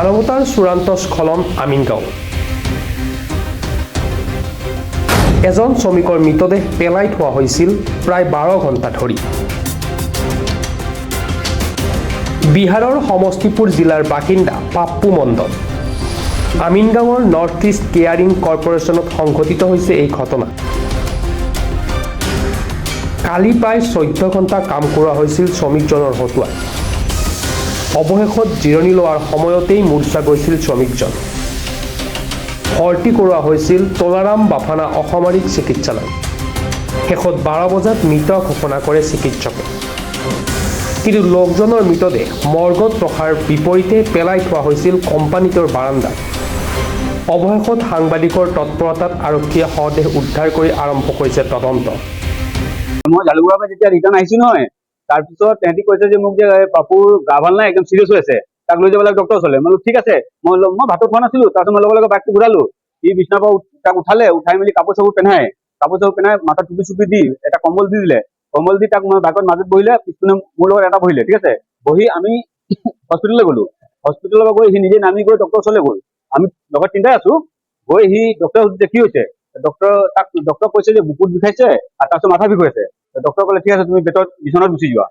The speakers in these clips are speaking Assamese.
মানৱতাৰ চূড়ান্ত স্খলন আমিনগাঁও। এজন শ্ৰমিকৰ মৃতদেহ পেলাই থোৱা হৈছিল প্ৰায় 12 ঘণ্টা ধৰি। বিহাৰৰ সমষ্টিপুৰ জিলাৰ বাসিন্দা পাপ্পু মণ্ডল। আমিনগাঁৱৰ নৰ্থ ইষ্ট কেয়াৰিং কৰ্পোৰেশ্যনত সংঘটিত হৈছে এই ঘটনা। কালি প্ৰায় 14 ঘণ্টা কাম কৰোৱা হৈছিল শ্ৰমিকজনৰ হতুৱাত। অৱশেষত জিৰণি লোৱাৰ সময়তেই মূৰ্ছা গৈছিল শ্ৰমিকজন। ভৰ্তি কৰোৱা হৈছিল তোলাৰাম বাফানা অসামৰিক চিকিৎসালয়। শেষত 12 বজাত মৃত ঘোষণা কৰে চিকিৎসকে। কিন্তু লোকজনৰ মৃতদেহ মৰ্গত ৰখাৰ বিপৰীতে পেলাই থোৱা হৈছিল কোম্পানীটোৰ বাৰান্দাত। অৱশেষত সাংবাদিকৰ তৎপৰতাত আৰক্ষীয়ে শৱদেহ উদ্ধাৰ কৰি আৰম্ভ কৰিছে তদন্ত। মই জালুকবাৰীৰ পৰা যেতিয়া ৰিটাৰ্ণ আহিছো নহয়, তাৰপিছত তেহেঁতি কৈছে যে মোক যে পাপুৰ গা ভাল নাই, একদম চিৰিয়াছ হৈ আছে, তাক লৈ যাব লাগে ডক্টৰ ওচৰলৈ। মই ঠিক আছে, মই ভাতো খোৱা নাছিলো। তাৰপিছত মই লগে লগে বাইকটো ঘূৰালো। ই বিছনাৰ পৰা তাক উঠালে, উঠাই মেলি কাপোৰ চাপোৰ পিন্ধাই মাথাত টুপি চুপি দি এটা কম্বল দি দিলে। কম্বল দি তাক মই বাইকৰ মাজত বহিলে, পিছপিনে মোৰ লগত এটা বহিলে। ঠিক আছে, বহি আমি হস্পিটেললৈ গলো। হস্পিটেলৰ পৰা গৈ সি নিজে নামি গৈ ডক্টৰ ওচৰলৈ গ'ল। আমি লগত তিনিটাই আছো। গৈ সি ডক্টৰে সুধিছে কি হৈছে। ডক্টৰ কৈছে যে বুকুত বিষাইছে আৰু তাৰপিছত মাথা বিষ হৈ আছে। ডক্টৰ ক'লে ঠিক আছে, তুমি বিচনাত গুচি যোৱা।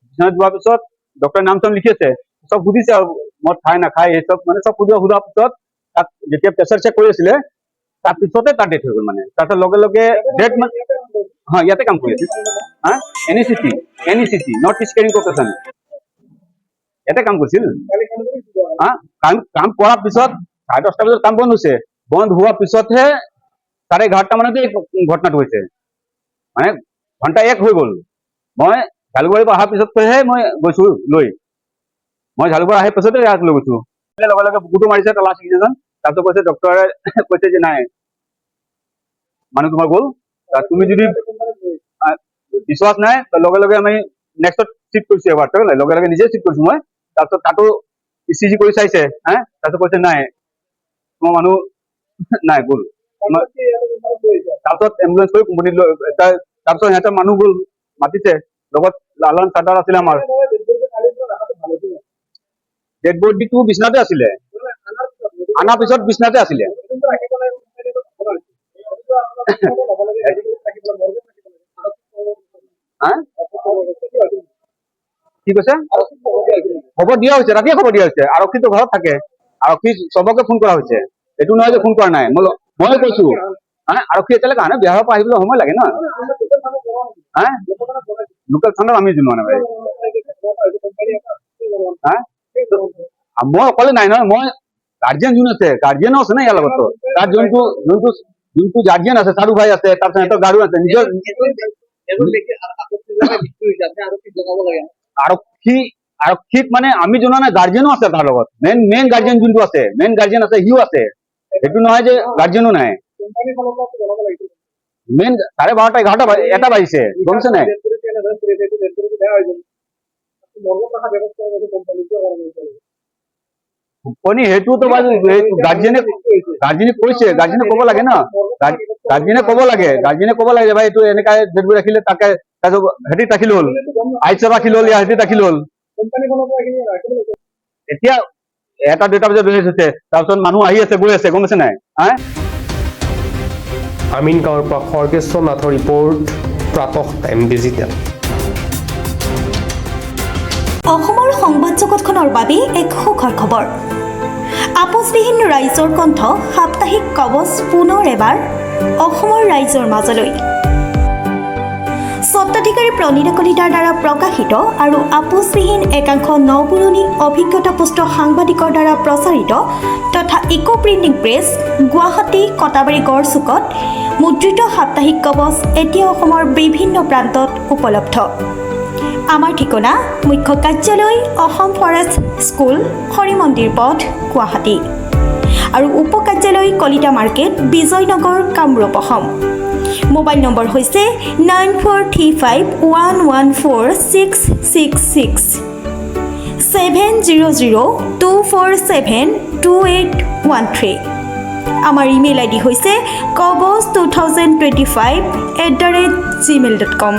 বিচনাত যোৱাৰ পিছত ডক্টৰে নাম চাম লিখি আছে, চব সুধিছে আৰু মদ খাই নাখায় এই চব মানে চব সোধাৰ পিছত তাক যেতিয়া প্ৰেচাৰ চেক কৰি আছিলে, তাৰ পিছতে তাৰ ডেথ হৈ গ'ল। মানে তাৰপিছত লগে লগে ডেথ হয় ইয়াতে কাম কৰি আছে। NECT north east caring corporation ইয়াতে কাম কৰিছিল। কাম কৰাৰ পিছত 10:30 বজাত কাম বন্ধ হৈছে। বন্ধ হোৱাৰ পিছতহে 11:30 মানতে ঘটনাটো হৈছে। মানে ঘণ্টা 1 হৈ গ'ল। মই জালুকবাৰীৰ পৰা অহাৰ পিছতহে মই গৈছো লৈ। মই জালুকবাৰী অহাৰ পিছতে ইয়াক লৈ গৈছো। লগে লগে বুকুটো মাৰিছে তলা চিকিৎসাজন। তাৰপিছত কৈছে ডক্টৰে কৈছে যে নাই মানুহ তোমাৰ গ'ল। তুমি যদি বিশ্বাস নাই লগে লগে আমি নেক্সটত চিফ্ট কৰিছো। এবাৰ লগে লগে নিজে চিফ্ট কৰিছো মই। তাৰপিছত তাতো ECG কৰি চাইছে। তাৰপিছত কৈছে নাই তোমাৰ মানুহ নাই গ'ল। তাৰপিছত এম্বুলেঞ্চ কৰি কোম্পানীত লৈ তাৰপিছত সিহঁতৰ মানুহ গ'ল মাতিছে। লগত লালন চাৰ্টাৰ আছিলে আমাৰ। ডেড বডিটো বিচনাতে আছিলে, আনাৰ পিছত বিচনাতে আছিলে। কি কৈছে? খবৰ দিয়া হৈছে, ৰাতিয়ে খবৰ দিয়া হৈছে। আৰক্ষীটো ঘৰত থাকে, আৰক্ষী চবকে ফোন কৰা হৈছে। এইটো নহয় যে ফোন কৰা নাই। মই কৈছো আৰক্ষী এতিয়ালৈকে আহে, বিহাৰৰ পৰা আহিবলৈ সময় লাগে ন। লোকেল থানাত আমি জনোৱা নাই। মই অকলে নাই নহয়, মই গাৰ্জিয়ান যোন আছে, গাৰ্জিয়ানো আছে না ইয়াৰ লগত। তাত যোনটো গাৰ্জিয়ান আছে, চাৰু ভাই আছে, তাৰপিছত সিহঁতৰ গাড়ী আছে। নিজৰ আৰক্ষীক মানে আমি জনোৱা নাই, গাৰ্জিয়ানো আছে তাৰ লগত। মেইন গাৰ্জিয়ান যোনটো আছে, মেইন গাৰ্জিয়ান আছে, সিও আছে। সেইটো নহয় যে গাৰ্জিয়ানো নাই। মেইন 12:30 11টা বাজিছে, গমছে নাই? সেইটোতো গাৰ্জিয়ানে কৈছে, গাৰ্জিয়ানে ক'ব লাগে ন। গাৰ্জিয়ানে ক'ব লাগে ভাই এইটো এনেকা ডেট বডি ৰাখিলে, তাকে হেৰিত ৰাখিল হ'ল, আইচত ৰাখিল হ'ল, ইয়াৰ হেৰিত ৰাখিল হ'ল। এতিয়া 1-2টা বজাত হৈছে, তাৰপিছত মানুহ আহি আছে গৈ আছে, গম পাইছে নাই? আমিনগাঁৱৰ পৰা খৰ্গেশ্বৰ নাথৰ ৰিপৰ্ট, প্ৰাতঃ টাইম ডিজিটেল। অসমৰ সংবাদ জগতখনৰ বাবে এক সুখৰ খবৰ। আপোচবিহীন ৰাইজৰ কণ্ঠ সাপ্তাহিক কবচ পুনৰ এবাৰ অসমৰ ৰাইজৰ মাজলৈ। স্বত্বাধিকাৰী প্ৰণীতা কলিতাৰ দ্বাৰা প্ৰকাশিত আৰু আপোচবিহীন একাংশ নপুৰণি অভিজ্ঞতাপুষ্ট সাংবাদিকৰ দ্বাৰা প্ৰচাৰিত তথা eco printing press, Guwahati Katabari গড়চুকত মুদ্ৰিত সাপ্তাহিক কবচ এতিয়া অসমৰ বিভিন্ন প্ৰান্তত উপলব্ধ। আমাৰ ঠিকনা মুখ্য কাৰ্যালয় অসম ফৰেষ্ট স্কুল, হৰি মন্দিৰ পথ, গুৱাহাটী আৰু উপ কাৰ্যালয় Kalita market, Bijoynagar, Kamrup, Assam. Mobile number হৈছে 9435114666 70024728113। আমাৰ ইমেইল ID হৈছে kobos2025@gmail.com।